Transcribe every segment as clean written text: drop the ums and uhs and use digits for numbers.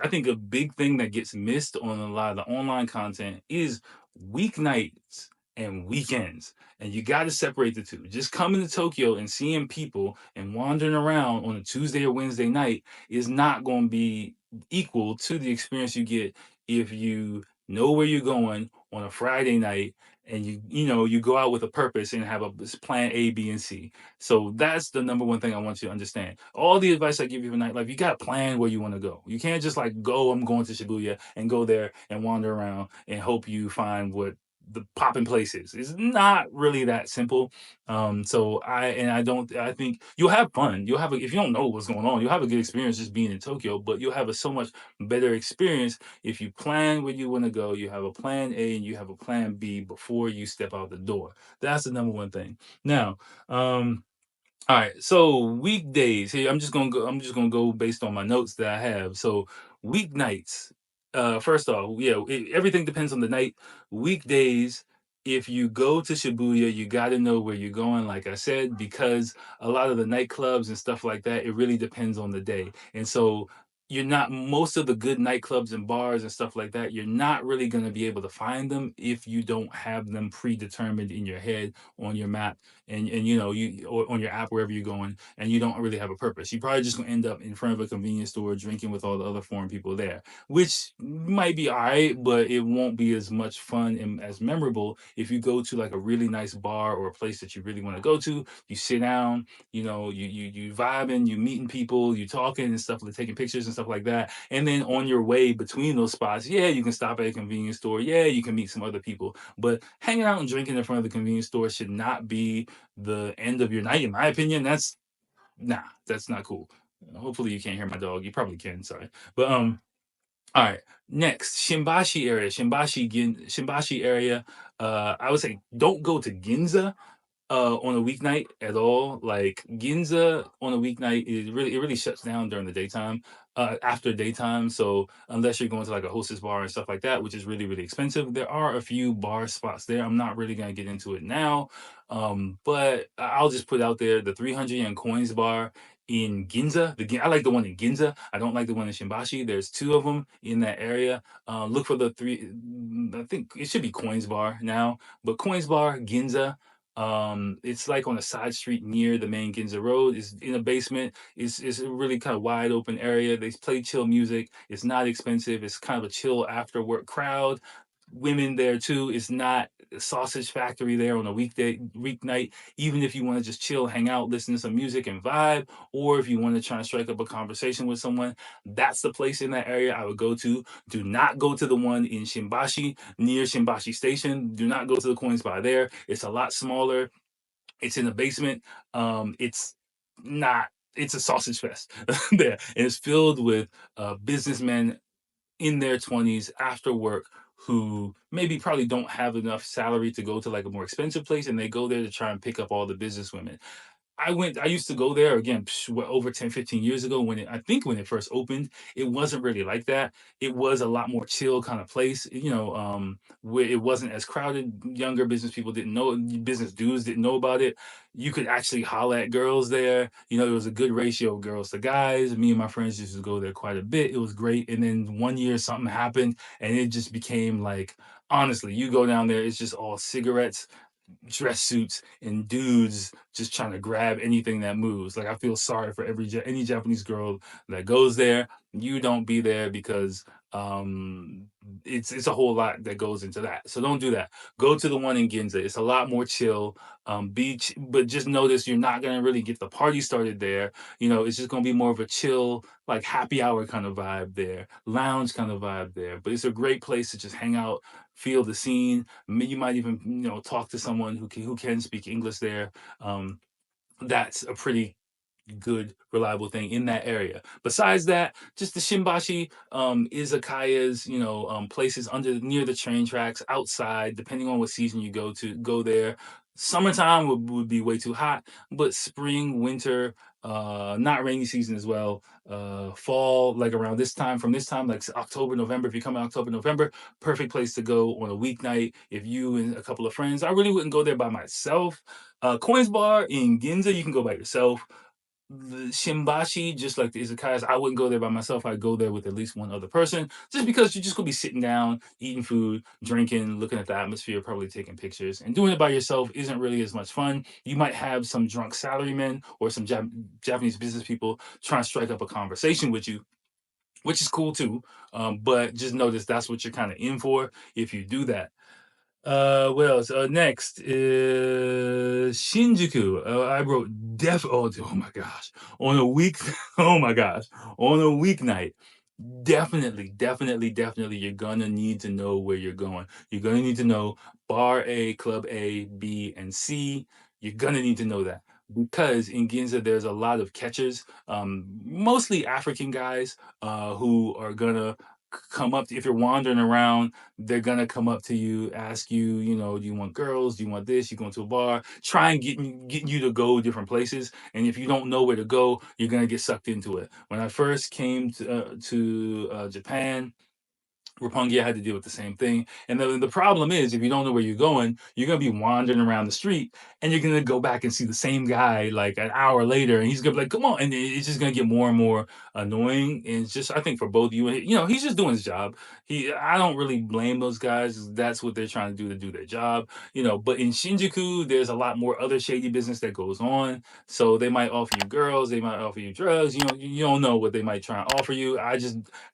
I think a big thing that gets missed on a lot of the online content is weeknights and weekends. And you got to separate the two. Just coming to Tokyo and seeing people and wandering around on a Tuesday or Wednesday night is not going to be equal to the experience you get if you know where you're going on a Friday night and you go out with a purpose and have a plan A, B, and C. So that's the number one thing I want you to understand. All the advice I give you for nightlife, you got to plan where you want to go. You can't just like go, I'm going to Shibuya and go there and wander around and hope you find what the popping place is. It's not really that simple. So I don't I think you'll have fun. You'll have if you don't know what's going on, you'll have a good experience just being in Tokyo, but you'll have a so much better experience if you plan where you want to go, you have a plan A and you have a plan B before you step out the door. That's the number one thing. Now, all right, so weekdays here. I'm just gonna go based on my notes that I have. So weeknights. First off, yeah, everything depends on the night. Weekdays, if you go to Shibuya, you got to know where you're going. Like I said, because a lot of the nightclubs and stuff like that, it really depends on the day. And so you're not most of the good nightclubs and bars and stuff like that. You're not really going to be able to find them if you don't have them predetermined in your head on your map and you or on your app wherever you're going and you don't really have a purpose. You probably just gonna end up in front of a convenience store drinking with all the other foreign people there, which might be all right, but it won't be as much fun and as memorable if you go to like a really nice bar or a place that you really want to go to. You sit down, you vibing, you meeting people, you talking and stuff, like taking pictures and stuff like that. And then on your way between those spots, yeah, you can stop at a convenience store, yeah, you can meet some other people, but hanging out and drinking in front of the convenience store should not be the end of your night, in my opinion. That's not cool. Hopefully you can't hear my dog. You probably can, sorry. But all right. Next, Shimbashi area. Shimbashi area. I would say don't go to Ginza on a weeknight at all. Like Ginza on a weeknight, it really shuts down during the daytime, after daytime. So unless you're going to like a hostess bar and stuff like that, which is really, really expensive, there are a few bar spots there. I'm not really gonna get into it now. But I'll just put out there the 300 yen coins bar in Ginza. I like the one in Ginza. I don't like the one in Shimbashi. There's two of them in that area. Look for the three. I think it should be Coins Bar now, but Coins Bar Ginza. It's like on a side street near the main Ginza Road. It's in a basement. It's a really kind of wide open area. They play chill music. It's not expensive. It's kind of a chill after work crowd. Women there too. It's not a sausage factory there on a weeknight. Even if you want to just chill, hang out, listen to some music and vibe, or if you want to try and strike up a conversation with someone, that's the place in that area I would go to. Do not go to the one in Shimbashi near Shimbashi Station. Do not go to the Coin Spot there. It's a lot smaller. It's in the basement. It's not. It's a sausage fest there, and it's filled with businessmen in their 20s after work who maybe probably don't have enough salary to go to like a more expensive place, and they go there to try and pick up all the business women. I used to go there again, over 10, 15 years ago I think when it first opened, it wasn't really like that. It was a lot more chill kind of place, where it wasn't as crowded. Younger business people didn't know, business dudes didn't know about it. You could actually holler at girls there. There was a good ratio of girls to guys. Me and my friends used to go there quite a bit. It was great. And then one year something happened and it just became like, honestly, you go down there, it's just all cigarettes, dress suits, and dudes just trying to grab anything that moves. Like I feel sorry for any Japanese girl that goes there. You don't be there because it's a whole lot that goes into that. So don't do that. Go to the one in Ginza. It's a lot more chill. Beach, but just notice you're not gonna really get the party started there. It's just gonna be more of a chill, like happy hour kind of vibe there, lounge kind of vibe there. But it's a great place to just hang out, feel the scene. You might even talk to someone who can speak English there. That's a pretty good, reliable thing in that area. Besides that, just the Shimbashi izakayas, places under near the train tracks, outside, depending on what season you go there. Summertime would be way too hot, but spring, winter, not rainy season as well. Fall, like around this time, from this time, like October, November. If you come in October, November, perfect place to go on a weeknight. If you and a couple of friends, I really wouldn't go there by myself. Coins Bar in Ginza, you can go by yourself. The Shimbashi, just like the izakayas, I wouldn't go there by myself. I'd go there with at least one other person, just because you're just gonna be sitting down, eating food, drinking, looking at the atmosphere, probably taking pictures. And doing it by yourself isn't really as much fun. You might have some drunk salarymen or some Japanese business people trying to strike up a conversation with you, which is cool too. But just notice that's what you're kind of in for if you do that. What else? Next is Shinjuku. I wrote oh my gosh. On a week oh my gosh. On a weeknight. Definitely, you're gonna need to know where you're going. You're gonna need to know bar A, club A, B, and C. You're gonna need to know that. Because in Ginza, there's a lot of catchers, mostly African guys, who are gonna come up to, if you're wandering around, they're gonna come up to you, ask you, do you want girls? Do you want this? You going to a bar? Try and get you to go different places. And if you don't know where to go, you're gonna get sucked into it. When I first came to Japan, Roppongi had to deal with the same thing. And the problem is, if you don't know where you're going, you're going to be wandering around the street and you're going to go back and see the same guy like an hour later. And he's going to be like, come on. And it's just going to get more and more annoying. And it's just, I think for both you and, he's just doing his job. I don't really blame those guys. That's what they're trying to do their job, but in Shinjuku, there's a lot more other shady business that goes on. So they might offer you girls, they might offer you drugs. You don't know what they might try and offer you.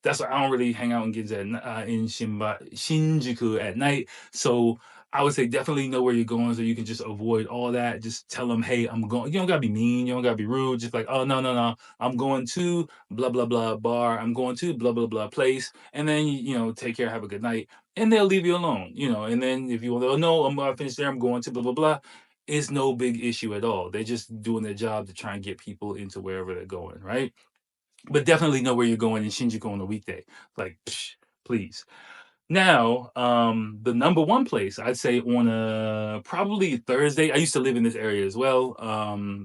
That's why I don't really hang out in Ginza in Shinjuku at night. So I would say definitely know where you're going so you can just avoid all that. Just tell them, hey, I'm going. You don't gotta be mean. You don't gotta be rude. Just like, oh no, I'm going to blah blah blah bar. I'm going to blah blah blah place, and then take care, have a good night, and they'll leave you alone. And then if you want, oh no, I'm gonna finish there. I'm going to blah blah blah. It's no big issue at all. They're just doing their job to try and get people into wherever they're going, right? But definitely know where you're going in Shinjuku on a weekday. Like, please. Now, the number one place I'd say on a probably Thursday. I used to live in this area as well.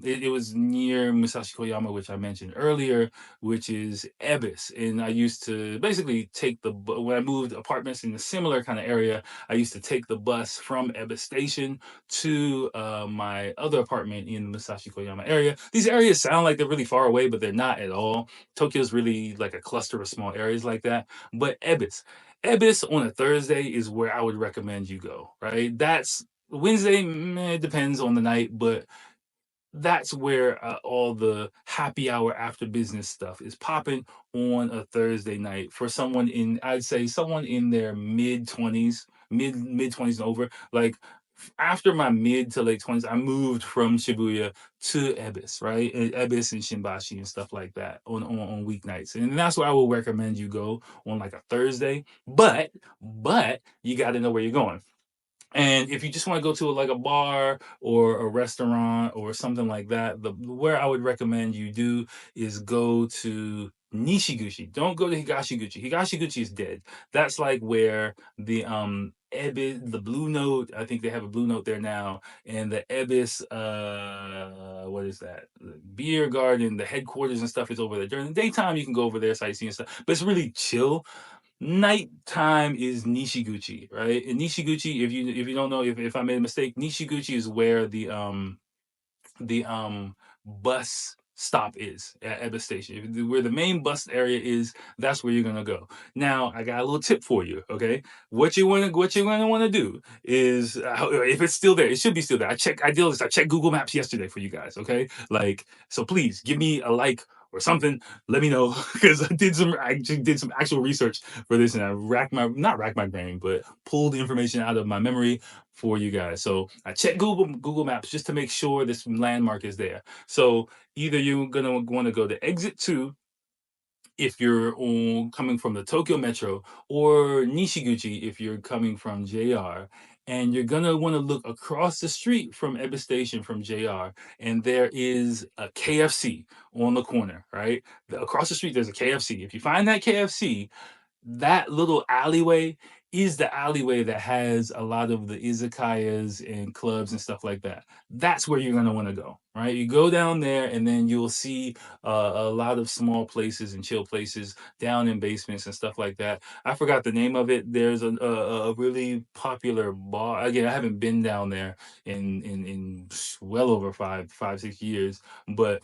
It was near Musashi Koyama, which I mentioned earlier, which is Ebis. And I used to basically take when I moved apartments in a similar kind of area, I used to take the bus from Ebis Station to my other apartment in the Musashi Koyama area. These areas sound like they're really far away, but they're not at all. Tokyo's really like a cluster of small areas like that. But Ebis on a Thursday is where I would recommend you go, right? That's Wednesday, it depends on the night, but that's where all the happy hour after business stuff is popping on a Thursday night for I'd say someone in their mid 20s, mid 20s and over. Like after my mid to late 20s, I moved from Shibuya to Ebis, right? Ebis and Shimbashi and stuff like that on weeknights. And that's where I will recommend you go on like a Thursday. But you got to know where you're going. And if you just want to go to like a bar or a restaurant or something like that, where I would recommend you do is go to Nishiguchi. Don't go to Higashiguchi. Higashiguchi is dead. That's like where the Ebis, the Blue Note. I think they have a Blue Note there now, and the Ebis, what is that? The beer garden, the headquarters and stuff is over there. During the daytime, you can go over there sightseeing and stuff, but it's really chill. Nighttime is Nishiguchi, right? And Nishiguchi, if you don't know, if I made a mistake, Nishiguchi is where the bus stop is at Eba Station. Where the main bus area is, that's where you're gonna go. Now, I got a little tip for you. Okay, what you're gonna want to do is, if it's still there, it should be still there. I did this. I checked Google Maps yesterday for you guys. Okay, like so, please give me a like or something. Let me know because I did some actual research for this, and I not racked my brain, but pulled information out of my memory for you guys. So I checked Google Maps just to make sure this landmark is there. So either you're gonna want to go to exit 2 if you're coming from the Tokyo Metro, or Nishiguchi if you're coming from JR. And you're gonna want to look across the street from Eba Station from JR, and there is a KFC on the corner, right? Across the street, there's a KFC. If you find that KFC, that little alleyway is the alleyway that has a lot of the izakayas and clubs and stuff like that. That's where you're gonna want to go, right? You go down there, and then you'll see a lot of small places and chill places down in basements and stuff like that. I forgot the name of it. There's a really popular bar. Again, I haven't been down there in well over 5, 6 years, but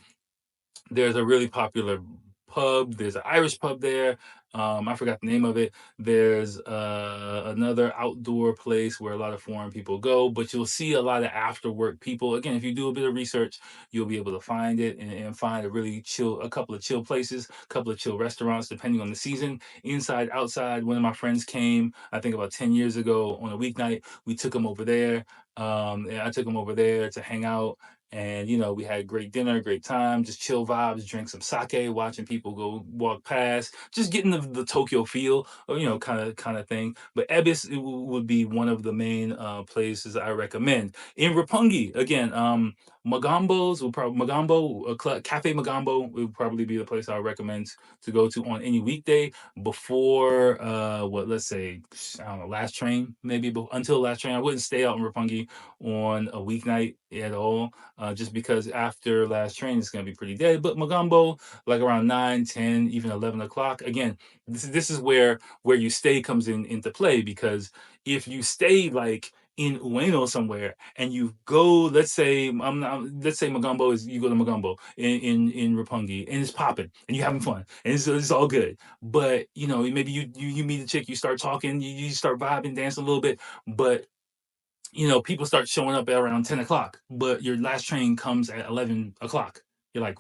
There's a really popular pub. There's an Irish pub there. I forgot the name of it. There's another outdoor place where a lot of foreign people go, but you'll see a lot of after work people. Again, if you do a bit of research, you'll be able to find it and find a really chill, a couple of chill places, a couple of chill restaurants, depending on the season. Inside, outside. One of my friends came, I think about 10 years ago on a weeknight. We took him over there. And I took him over there to hang out, and we had great dinner, great time, just chill vibes, drink some sake, watching people go walk past, just getting the Tokyo feel, or, kind of thing. But Ebis would be one of the main places I recommend. In Roppongi, again, Magambo's will probably Magambo Cafe Magambo would probably be the place I recommend to go to on any weekday before what, let's say, I don't know, last train, maybe, but until last train I wouldn't stay out in Roppongi on a weeknight at all, just because after last train it's going to be pretty dead. But Magambo, like around 9, 10, even 11 o'clock. Again, this is where you stay comes into play, because if you stay like in Ueno somewhere and you go, let's say Magambo is, you go to Magambo in Roppongi, and it's popping and you're having fun and it's all good. But maybe you meet a chick, you start talking, you start vibing, dancing a little bit, but people start showing up at around 10 o'clock, but your last train comes at 11 o'clock. You're like,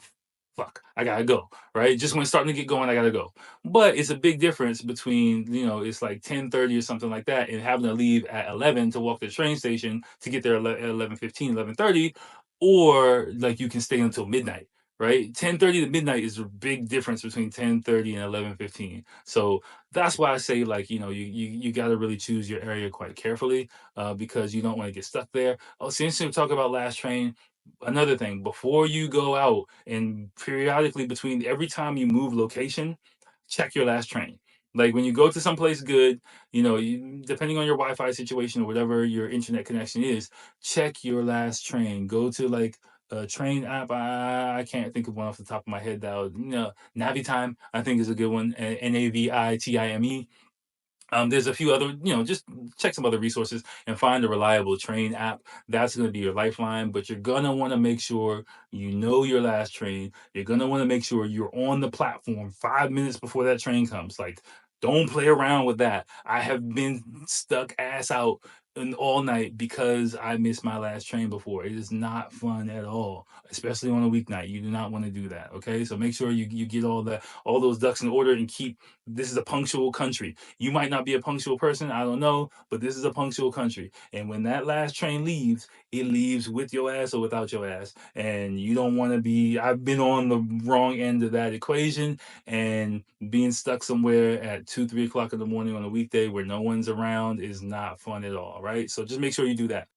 fuck, I gotta go, right? Just when it's starting to get going, I gotta go. But it's a big difference between, it's like 10:30 or something like that, and having to leave at 11 to walk to the train station to get there at 11:15, 11:30, or like you can stay until midnight. Right, 10:30 to midnight is a big difference between 10:30 and 11:15. So that's why I say, like, you got to really choose your area quite carefully, because you don't want to get stuck there. Oh, since we talk about last train, another thing, before you go out and periodically between every time you move location, check your last train. Like when you go to someplace good, depending on your Wi-Fi situation or whatever your internet connection is, check your last train. Go to like a train app. I can't think of one off the top of my head. That would, Navitime, I think, is a good one. Navitime. There's a few other, just check some other resources and find a reliable train app. That's going to be your lifeline, but you're going to want to make sure you know your last train. You're going to want to make sure you're on the platform 5 minutes before that train comes. Like, don't play around with that. I have been stuck ass out all night because I missed my last train before. It is not fun at all, especially on a weeknight. You do not want to do that. Okay. So make sure you get all those ducks in order and keep, this is a punctual country. You might not be a punctual person, I don't know, but this is a punctual country. And when that last train leaves, it leaves with your ass or without your ass. And you don't want to be, I've been on the wrong end of that equation, and being stuck somewhere at 2, 3 o'clock in the morning on a weekday where no one's around is not fun at all, right? So just make sure you do that.